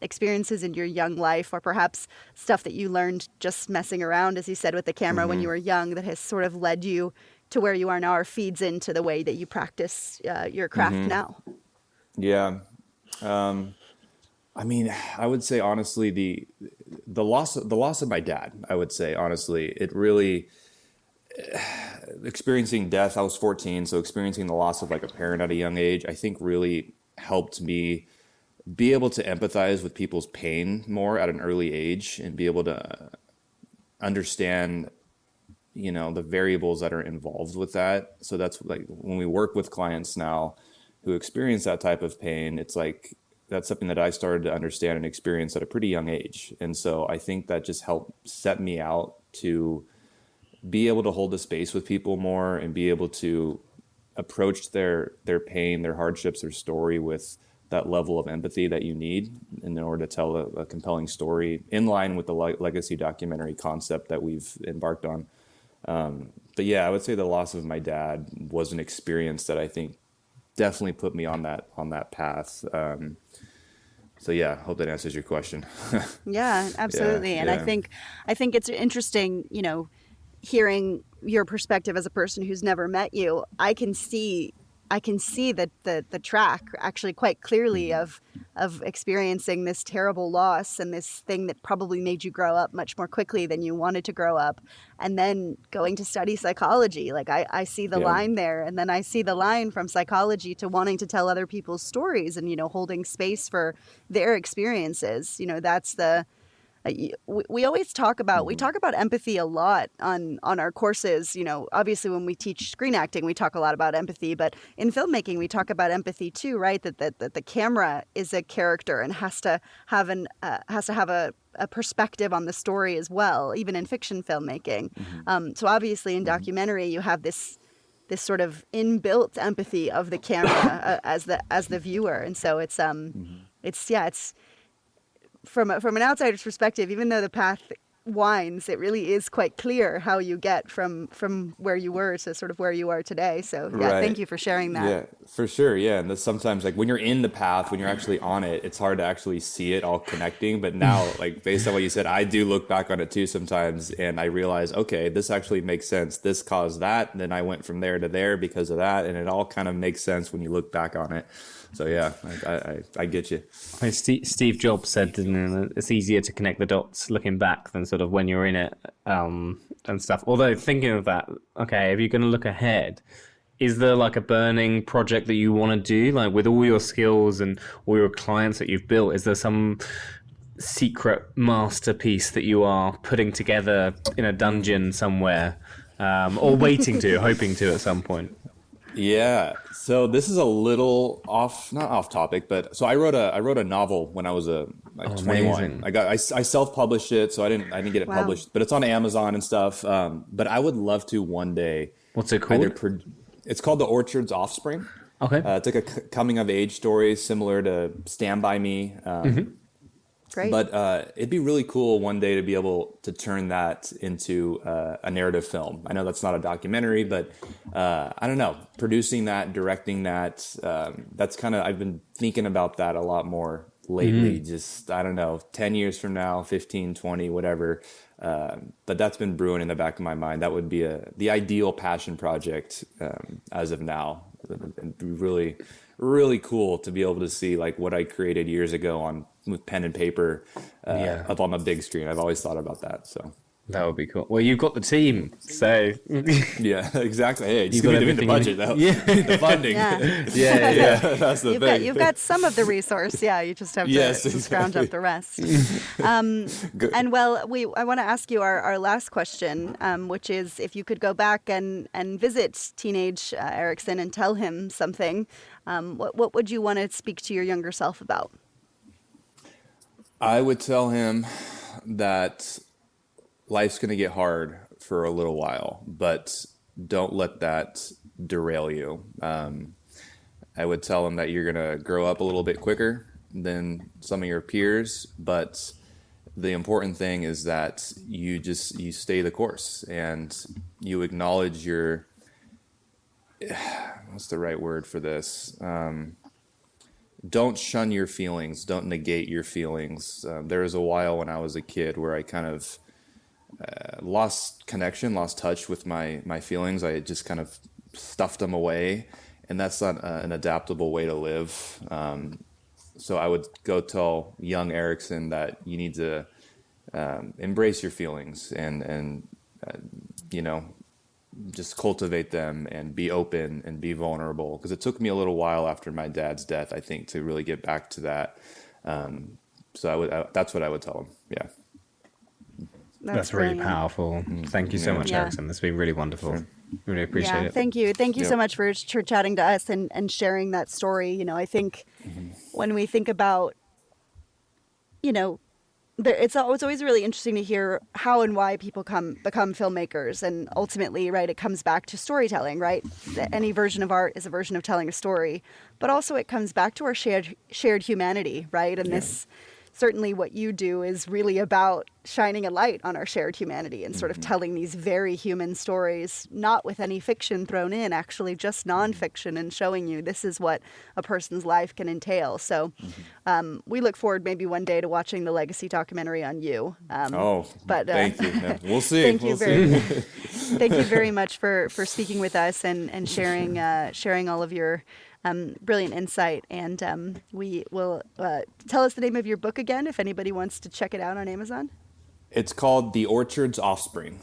experiences in your young life, or perhaps stuff that you learned just messing around, as you said, with the camera when you were young, that has sort of led you to where you are now, or feeds into the way that you practice your craft now. Yeah. I would say honestly, the loss of my dad, I would say honestly, it really, experiencing death, I was 14. So experiencing the loss of like a parent at a young age, I think really helped me be able to empathize with people's pain more at an early age, and be able to understand the variables that are involved with that. So that's like when we work with clients now who experience that type of pain, it's like that's something that I started to understand and experience at a pretty young age. And so I think that just helped set me out to be able to hold the space with people more, and be able to approach their pain, their hardships, their story with that level of empathy that you need in order to tell a compelling story in line with the legacy documentary concept that we've embarked on. But yeah, I would say the loss of my dad was an experience that I think definitely put me on that path. So yeah, hope that answers your question. Yeah, absolutely. And I think it's interesting, hearing your perspective as a person who's never met you. I can see that the track actually quite clearly of experiencing this terrible loss, and this thing that probably made you grow up much more quickly than you wanted to grow up, and then going to study psychology. Like I see the line there, and then I see the line from psychology to wanting to tell other people's stories, and holding space for their experiences. we always talk about empathy a lot on our courses. Obviously when we teach screen acting, we talk a lot about empathy, but in filmmaking we talk about empathy too, right? That the camera is a character and has to have a perspective on the story as well, even in fiction filmmaking. So obviously in documentary you have this sort of inbuilt empathy of the camera as the viewer, and so it's from an outsider's perspective, even though the path winds, it really is quite clear how you get from where you were to sort of where you are today. So Thank you for sharing that. Yeah, for sure. Yeah, and sometimes like when you're in the path, when you're actually on it, it's hard to actually see it all connecting. But now, like based on what you said, I do look back on it too sometimes, and I realize, okay, this actually makes sense. This caused that, and then I went from there to there because of that, and it all kind of makes sense when you look back on it. So yeah, I get you. Steve Jobs said, it's easier to connect the dots looking back than sort of when you're in it, and stuff. Although thinking of that, okay, if you're going to look ahead, is there like a burning project that you want to do, like with all your skills and all your clients that you've built? Is there some secret masterpiece that you are putting together in a dungeon somewhere, or hoping to at some point? Yeah. So this is a little not off topic, but so I wrote a novel when I was 21. Amazing. I self-published it, so I didn't get it published, but it's on Amazon and stuff. But I would love to one day. What's it called? It's called The Orchard's Offspring. Okay. It's like a coming of age story similar to Stand By Me. Great. But it'd be really cool one day to be able to turn that into a narrative film. I know that's not a documentary, but I don't know, producing that, directing that, that's kind of, I've been thinking about that a lot more lately. Just, I don't know, 10 years from now, 15, 20, whatever. But that's been brewing in the back of my mind. That would be the ideal passion project as of now. It'd be really, really cool to be able to see like what I created years ago with pen and paper up on the big screen. I've always thought about that. So that would be cool. Well, you've got the team, so yeah, exactly. Hey, just give me the budget though. Yeah, the funding. Yeah. That's the thing. You've got some of the resource. Yeah, you just have to scrounge up the rest. And well, I want to ask you our last question, which is if you could go back and visit teenage Eriksen and tell him something, what would you want to speak to your younger self about? I would tell him that life's going to get hard for a little while, but don't let that derail you. I would tell him that you're going to grow up a little bit quicker than some of your peers, but the important thing is that you stay the course and you acknowledge what's the right word for this? Don't shun your feelings. Don't negate your feelings. There was a while when I was a kid where I kind of lost touch with my feelings. I just kind of stuffed them away, and that's not an adaptable way to live. So I would go tell young Eriksen that you need to embrace your feelings and just cultivate them and be open and be vulnerable. Because it took me a little while after my dad's death, I think, to really get back to that. So that's what I would tell him. Yeah. That's really powerful. Thank you so much, Eriksen. That's been really wonderful. Sure. Really appreciate it. Thank you. Thank you so much for chatting to us and sharing that story. I think when we think about, it's always really interesting to hear how and why people become filmmakers. And ultimately, right, it comes back to storytelling, right? Any version of art is a version of telling a story. But also it comes back to our shared humanity, right? And this, certainly what you do is really about shining a light on our shared humanity and sort of telling these very human stories, not with any fiction thrown in, actually just nonfiction, and showing you this is what a person's life can entail. So we look forward maybe one day to watching the legacy documentary on you. But thank you. No, we'll see. Thank you very much for speaking with us and sharing all of your brilliant insight. And we will tell us the name of your book again if anybody wants to check it out on Amazon. It's called The Orchard's Offspring.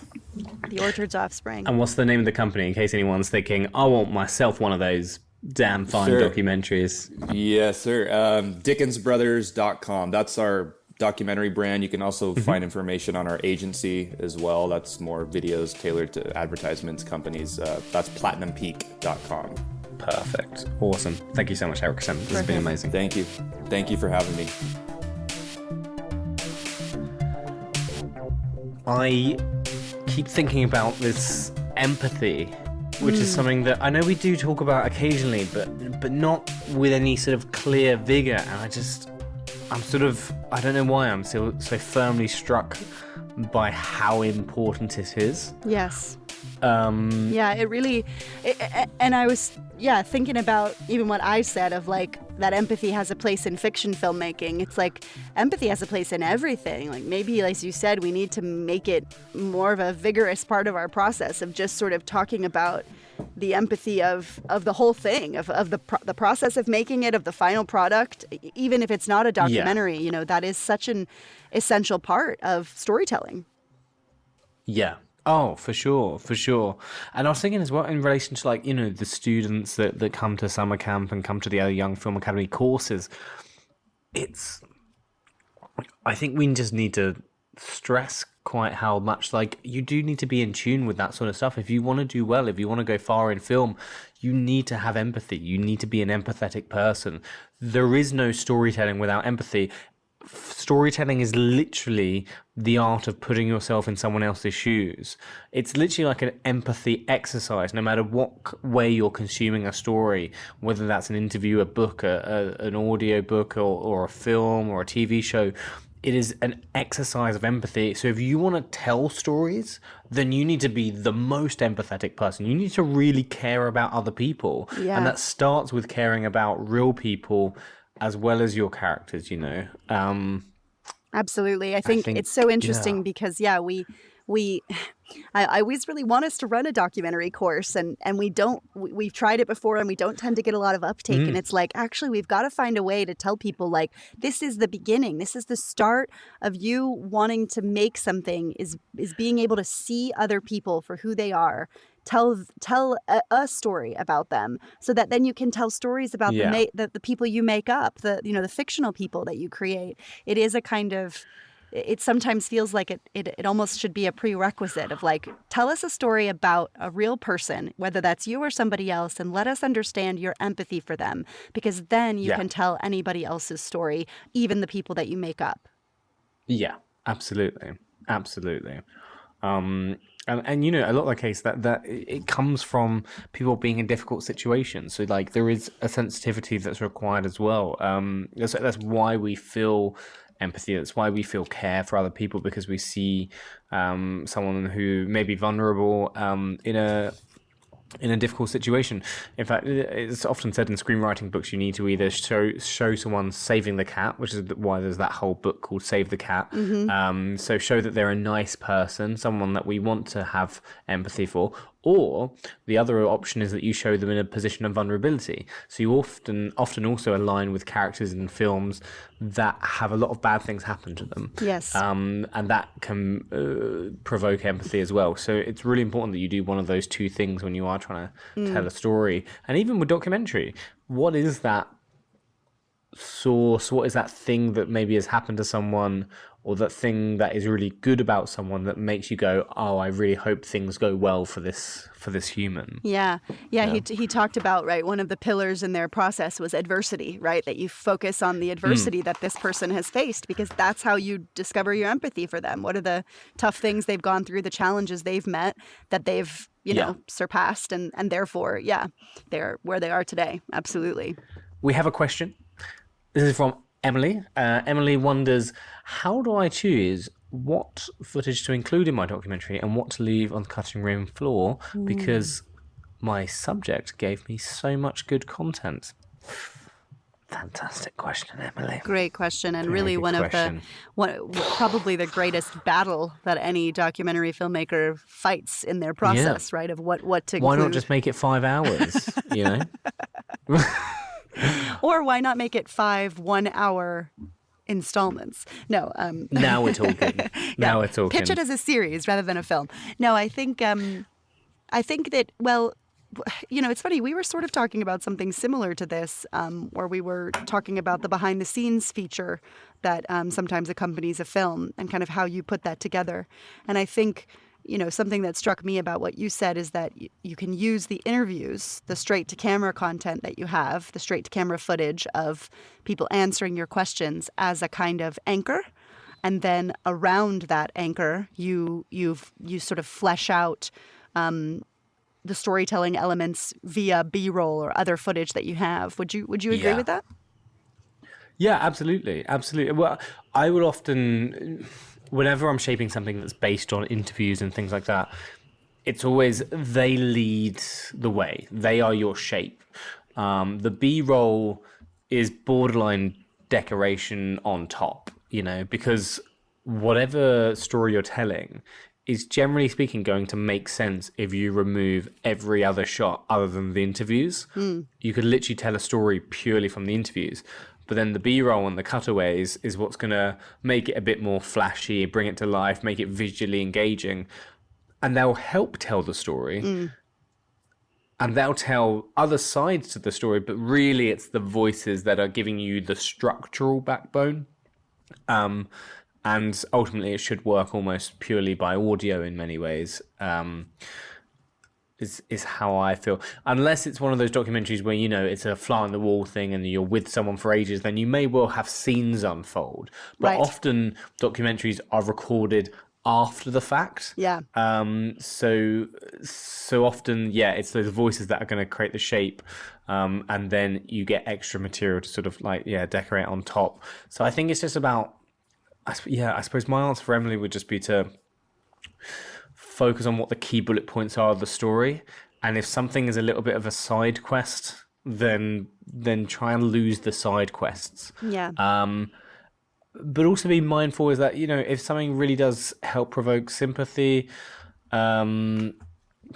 The Orchard's Offspring. And what's the name of the company in case anyone's thinking, I want myself one of those damn fine documentaries? Yes, sir. Dickensbrothers.com. That's our documentary brand. You can also find information on our agency as well. That's more videos tailored to advertisements, companies. That's platinumpeak.com. Perfect. Awesome. Thank you so much, Eriksen. This has been amazing. Thank you. Thank you for having me. I keep thinking about this empathy, which is something that I know we do talk about occasionally, but not with any sort of clear vigor. And I don't know why I'm so firmly struck by how important it is. Yes. Yeah, it really, and I was, thinking about even what I said of like that empathy has a place in fiction filmmaking. It's like empathy has a place in everything. Like maybe, as you said, we need to make it more of a vigorous part of our process of just sort of talking about the empathy of the whole thing, of the process of making it, of the final product, even if it's not a documentary. You know, that is such an essential part of storytelling. Yeah. Oh, for sure. And I was thinking as well in relation to, like, you know, the students that come to summer camp and come to the other Young Film Academy courses. I think we just need to stress quite how much, like, you do need to be in tune with that sort of stuff. If you want to do well, if you want to go far in film, you need to have empathy. You need to be an empathetic person. There is no storytelling without empathy. Storytelling is literally the art of putting yourself in someone else's shoes. It's literally like an empathy exercise, no matter what way you're consuming a story, whether that's an interview, a book, an audio book, or a film or a TV show. It is an exercise of empathy. So if you want to tell stories, then you need to be the most empathetic person. You need to really care about other people. Yeah. And that starts with caring about real people as well as your characters, you know. Absolutely. I think it's so interesting because, I always really want us to run a documentary course, and we've tried it before and we don't tend to get a lot of uptake. And it's like, actually, we've got to find a way to tell people, like, this is the beginning. This is the start of you wanting to make something, is being able to see other people for who they are. Tell a story about them, so that then you can tell stories about the people you make up, the fictional people that you create. It is a kind of, it sometimes feels like it almost should be a prerequisite of, like, tell us a story about a real person, whether that's you or somebody else, and let us understand your empathy for them, because then you can tell anybody else's story, even the people that you make up. Yeah, absolutely. And you know, a lot of the case that it comes from people being in difficult situations. So, like, there is a sensitivity that's required as well. That's why we feel empathy. That's why we feel care for other people, because we see someone who may be vulnerable in a difficult situation. In fact, it's often said in screenwriting books, you need to either show someone saving the cat, which is why there's that whole book called Save the Cat. So show that they're a nice person, someone that we want to have empathy for. Or the other option is that you show them in a position of vulnerability. So you often also align with characters in films that have a lot of bad things happen to them. Yes. And that can provoke empathy as well. So it's really important that you do one of those two things when you are trying to tell a story. And even with documentary, what is that source? What is that thing that maybe has happened to someone, or that thing that is really good about someone that makes you go, oh, I really hope things go well for this human. Yeah. He talked about, right, one of the pillars in their process was adversity, right? That you focus on the adversity that this person has faced, because that's how you discover your empathy for them. What are the tough things they've gone through, the challenges they've met that they've, surpassed, and therefore, they're where they are today. Absolutely. We have a question. This is from Emily. Emily wonders, how do I choose what footage to include in my documentary and what to leave on the cutting room floor, because my subject gave me so much good content? Fantastic question, Emily. Great question, and Very really probably the greatest battle that any documentary filmmaker fights in their process, right? Of what to include. Why not just make it 5 hours, you know? Or why not make it 5 1-hour installments? No. Now we're talking. Now we're talking. Pitch it as a series rather than a film. No, I think that, well, it's funny. We were sort of talking about something similar to this, where we were talking about the behind the scenes feature that sometimes accompanies a film and kind of how you put that together. And I think, something that struck me about what you said is that you can use the interviews, the straight to camera content that you have, the straight to camera footage of people answering your questions as a kind of anchor. And then around that anchor, you sort of flesh out the storytelling elements via B-roll or other footage that you have. Would you agree with that? Yeah, absolutely. Well, I would often, whenever I'm shaping something that's based on interviews and things like that, it's always they lead the way. They are your shape. The B-roll is borderline decoration on top, because whatever story you're telling is generally speaking going to make sense if you remove every other shot other than the interviews. You could literally tell a story purely from the interviews. But then the B-roll and the cutaways is what's going to make it a bit more flashy, bring it to life, make it visually engaging. And they'll help tell the story. And they'll tell other sides to the story, but really it's the voices that are giving you the structural backbone. And ultimately it should work almost purely by audio in many ways. Is how I feel. Unless it's one of those documentaries where, it's a fly on the wall thing and you're with someone for ages, then you may well have scenes unfold. But often documentaries are recorded after the fact. Yeah. So often, it's those voices that are going to create the shape. And then you get extra material to sort of decorate on top. So I think it's just about, I suppose my answer for Emily would just be to focus on what the key bullet points are of the story, and if something is a little bit of a side quest, then try and lose the side quests. But also be mindful is that if something really does help provoke sympathy, then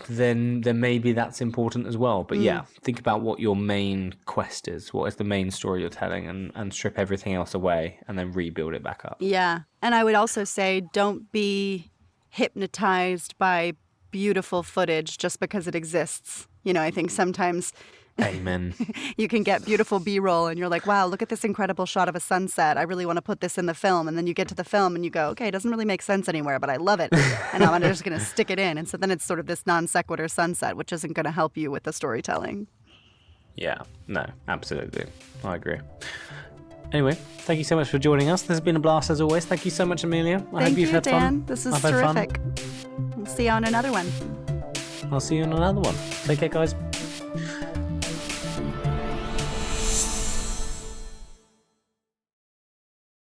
maybe that's important as well. But think about what your main quest is. What is the main story you're telling, and strip everything else away and then rebuild it back up. And I would also say don't be hypnotized by beautiful footage just because it exists. I think sometimes Amen. You can get beautiful B-roll and you're like, wow, look at this incredible shot of a sunset. I really want to put this in the film. And then you get to the film and you go, okay, it doesn't really make sense anywhere, but I love it. And I'm just going to stick it in. And so then it's sort of this non sequitur sunset, which isn't going to help you with the storytelling. Yeah, no, absolutely. I agree. Anyway, thank you so much for joining us. This has been a blast as always. Thank you so much, Amelia. I hope you've had Dan. fun. This is terrific. We'll see you on another one. I'll see you on another one. Take care, guys.